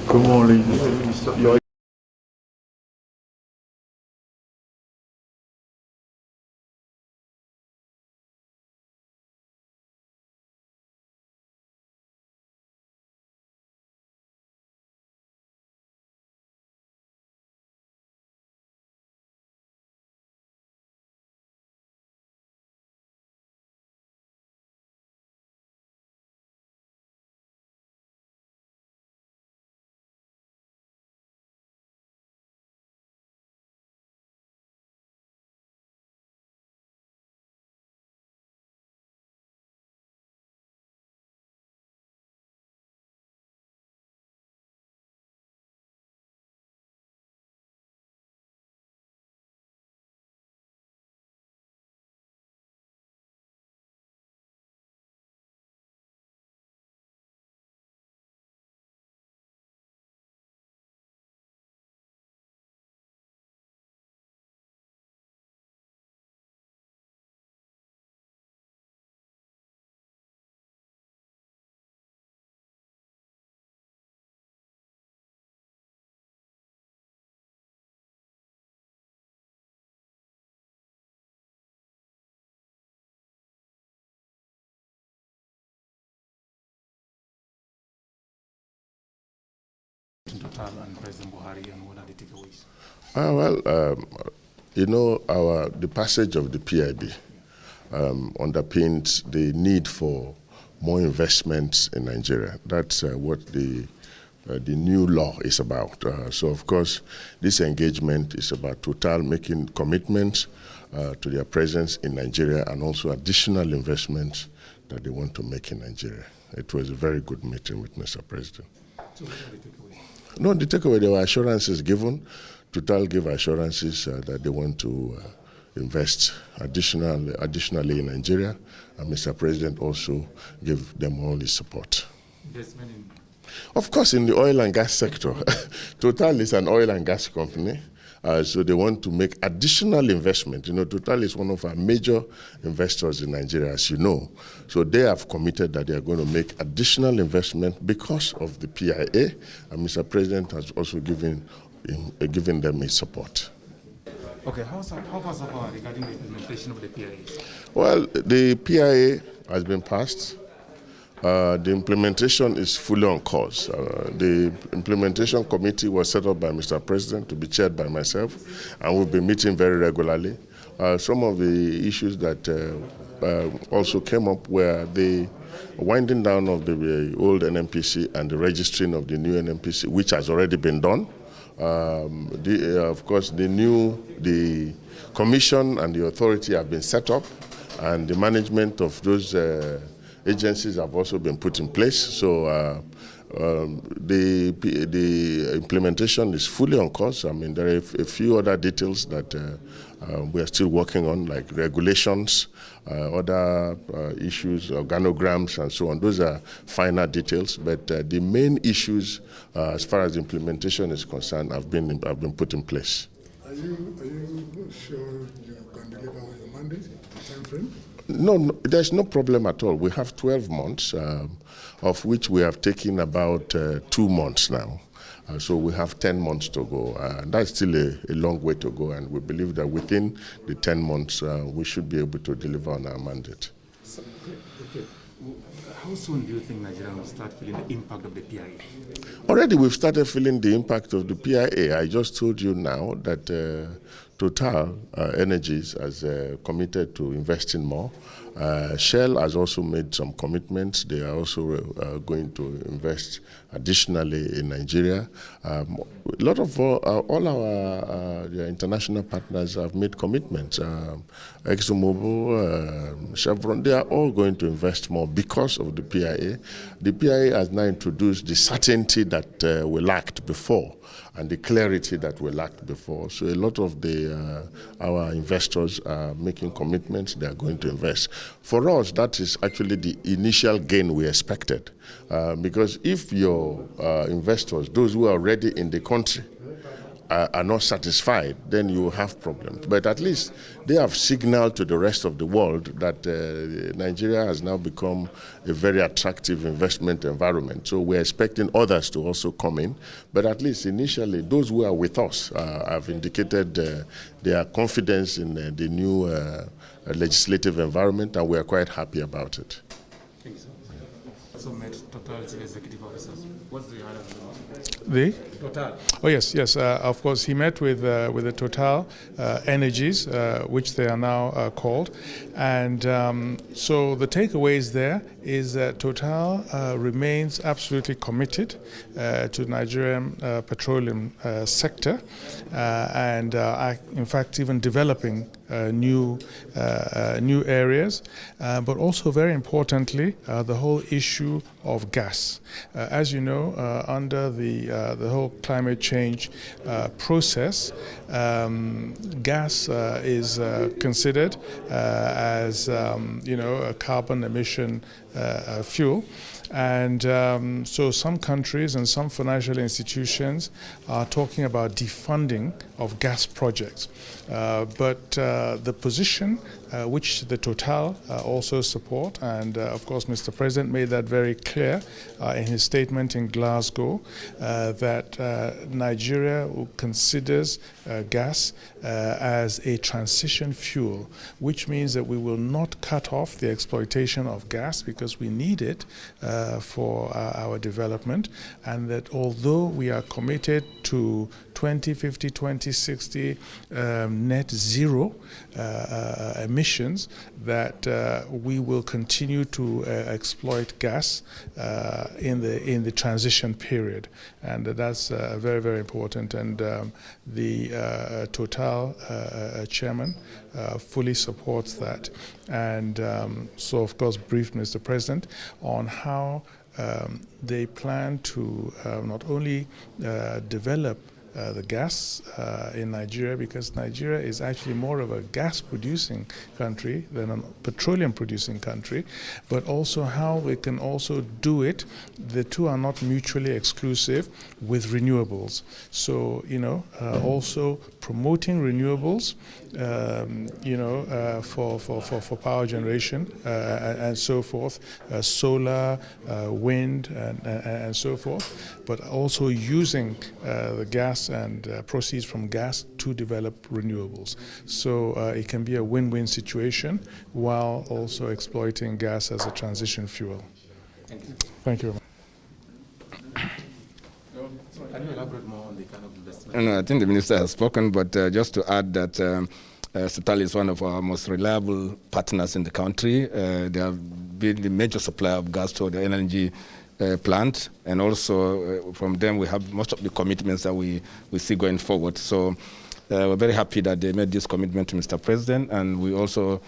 Good morning. Total and President Buhari, and what are the takeaways? The passage of the PIB underpins the need for more investments in Nigeria. That's what the new law is about. So, of course, this engagement is about Total making commitments to their presence in Nigeria and also additional investments that they want to make in Nigeria. It was a very good meeting with Mr. President. So what are the takeaways? No, the takeaway, there were assurances given. Total gave assurances that they want to invest additionally in Nigeria, and Mr. President also gave them all his support. Investment in? Of course, in the oil and gas sector. Total is an oil and gas company, so they want to make additional investment. You know, Total is one of our major investors in Nigeria, as you know. So they have committed that they are going to make additional investment because of the PIA, and Mr. President has also given them his support. Okay, how far so far regarding the implementation of the PIA? Well, the PIA has been passed. The implementation is fully on course. The implementation committee was set up by Mr. President to be chaired by myself, and we'll be meeting very regularly. Some of the issues that also came up were the winding down of the old NNPC and the registering of the new NNPC, which has already been done. Of course, the commission and the authority have been set up, and the management of those agencies have also been put in place. So the implementation is fully on course. I mean, there are a few other details that we are still working on, like regulations, other issues, organograms, and so on. Those are finer details, but the main issues, as far as implementation is concerned, have been put in place. Are you sure you can deliver on your mandate in the time frame? No, there's no problem at all. We have 12 months, of which we have taken about 2 months now. So we have 10 months to go. That's still a long way to go, and we believe that within the 10 months, we should be able to deliver on our mandate. Okay. How soon do you think Nigeria will start feeling the impact of the PIA? Already we've started feeling the impact of the PIA. I just told you now that Total Energies has committed to investing more. Shell has also made some commitments. They are also going to invest additionally in Nigeria. A lot of all our international partners have made commitments. ExxonMobil, Chevron, they are all going to invest more because of the PIA. The PIA has now introduced the certainty that we lacked before, and the clarity that we lacked before. So a lot of our investors are making commitments. They are going to invest. For us, that is actually the initial gain we expected. Because if your investors, those who are already in the country, are not satisfied, then you will have problems. But at least they have signaled to the rest of the world that Nigeria has now become a very attractive investment environment. So we're expecting others to also come in. But at least initially, those who are with us have indicated their confidence in the new legislative environment, and we are quite happy about it. Thank you, sir. Also met Total's executive officers. What's the other? The? Total. Oh yes. Of course, he met with the Total Energies, which they are now called, and so the takeaways there is that Total remains absolutely committed to Nigerian petroleum sector, and in fact even developing new areas, but also very importantly the whole issue of gas. As you know, under the whole climate change process, gas is considered as a carbon emission fuel. And so some countries and some financial institutions are talking about defunding of gas projects. But the position which the Total also support, and of course Mr. President made that very clear in his statement in Glasgow, that Nigeria considers gas as a transition fuel, which means that we will not cut off the exploitation of gas because we need it for our development, and that although we are committed to 2050, 2060 net zero emissions, that we will continue to exploit gas in the transition period, and that's very, very important. And the Total chairman fully supports that, and so of course briefed Mr. President on how they plan to not only develop the gas in Nigeria, because Nigeria is actually more of a gas-producing country than a petroleum-producing country, but also how we can also do it. The two are not mutually exclusive with renewables. So, also promoting renewables, for power generation and so forth, solar, wind, and so forth, but also using the gas and proceeds from gas to develop renewables. So it can be a win-win situation while also exploiting gas as a transition fuel. Thank you. Thank you very much. Can you elaborate more on the kind of investment? No, I think the minister has spoken, but just to add that Total is one of our most reliable partners in the country. They have been the major supplier of gas to the LNG plant, and also from them we have most of the commitments that we see going forward. So we're very happy that they made this commitment to Mr. President, and we also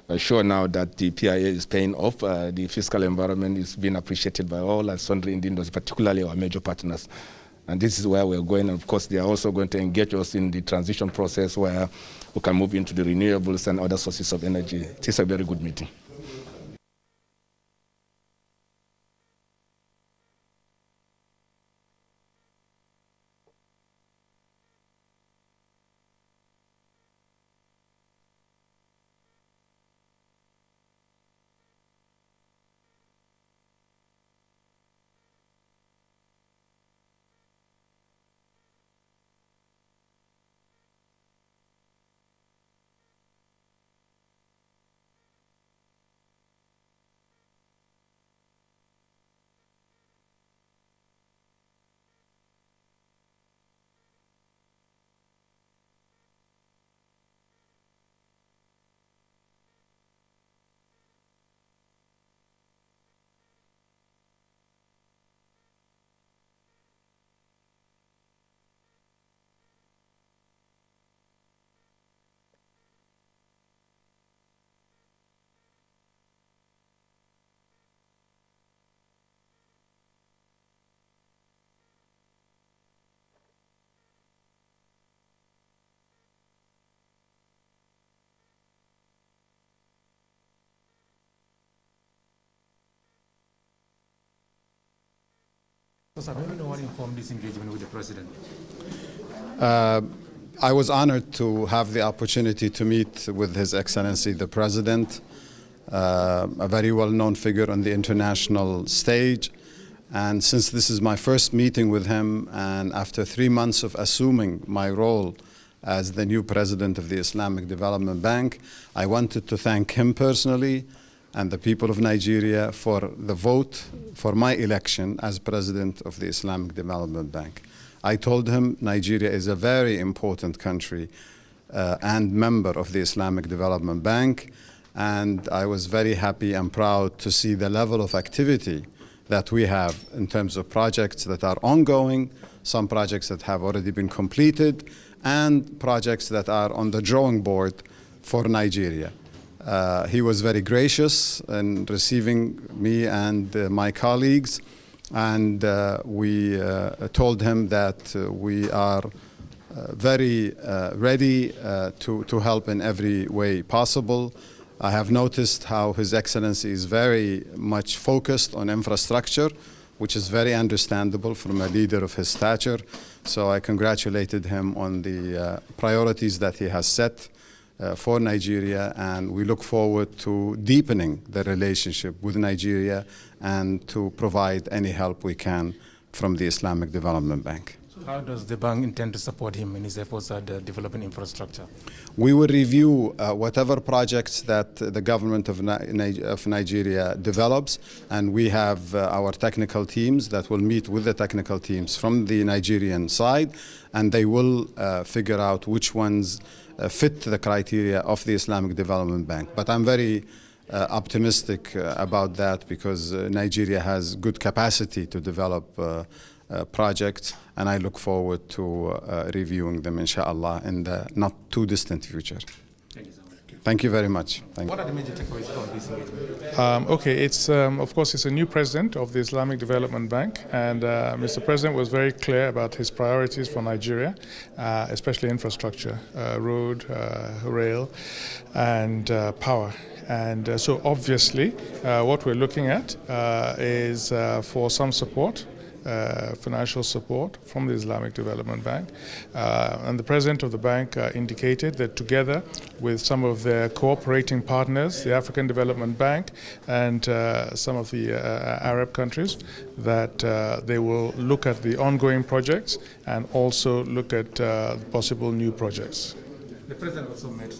are sure now that the PIA is paying off. The fiscal environment is being appreciated by all and sundry in the industry, particularly our major partners. And this is where we're going. And of course, they are also going to engage us in the transition process where we can move into the renewables and other sources of energy. It is a very good meeting. So, sir, maybe no one informed this engagement with the president. I was honored to have the opportunity to meet with His Excellency the President, a very well-known figure on the international stage. And since this is my first meeting with him, and after 3 months of assuming my role as the new president of the Islamic Development Bank, I wanted to thank him personally and the people of Nigeria for the vote for my election as president of the Islamic Development Bank. I told him Nigeria is a very important country and member of the Islamic Development Bank, and I was very happy and proud to see the level of activity that we have in terms of projects that are ongoing, some projects that have already been completed, and projects that are on the drawing board for Nigeria. He was very gracious in receiving me and my colleagues, and we told him that we are very ready to help in every way possible. I have noticed how His Excellency is very much focused on infrastructure, which is very understandable from a leader of his stature. So I congratulated him on the priorities that he has set for Nigeria, and we look forward to deepening the relationship with Nigeria and to provide any help we can from the Islamic Development Bank. How does the bank intend to support him in his efforts at developing infrastructure? We will review whatever projects that the government of Nigeria develops, and we have our technical teams that will meet with the technical teams from the Nigerian side, and they will figure out which ones fit the criteria of the Islamic Development Bank. But I'm very optimistic about that because Nigeria has good capacity to develop projects, and I look forward to reviewing them, inshallah, in the not too distant future. Thank you so much. Thank you very much. Thank What you. are the major takeaways from this engagement? Okay, it's of course it's a new president of the Islamic Development Bank, and Mr. President was very clear about his priorities for Nigeria, especially infrastructure, road, rail, and power. And so obviously what we're looking at is for some support, financial support from the Islamic Development Bank. And the president of the bank indicated that together with some of their cooperating partners, the African Development Bank and some of the Arab countries, that they will look at the ongoing projects and also look at possible new projects. The president also met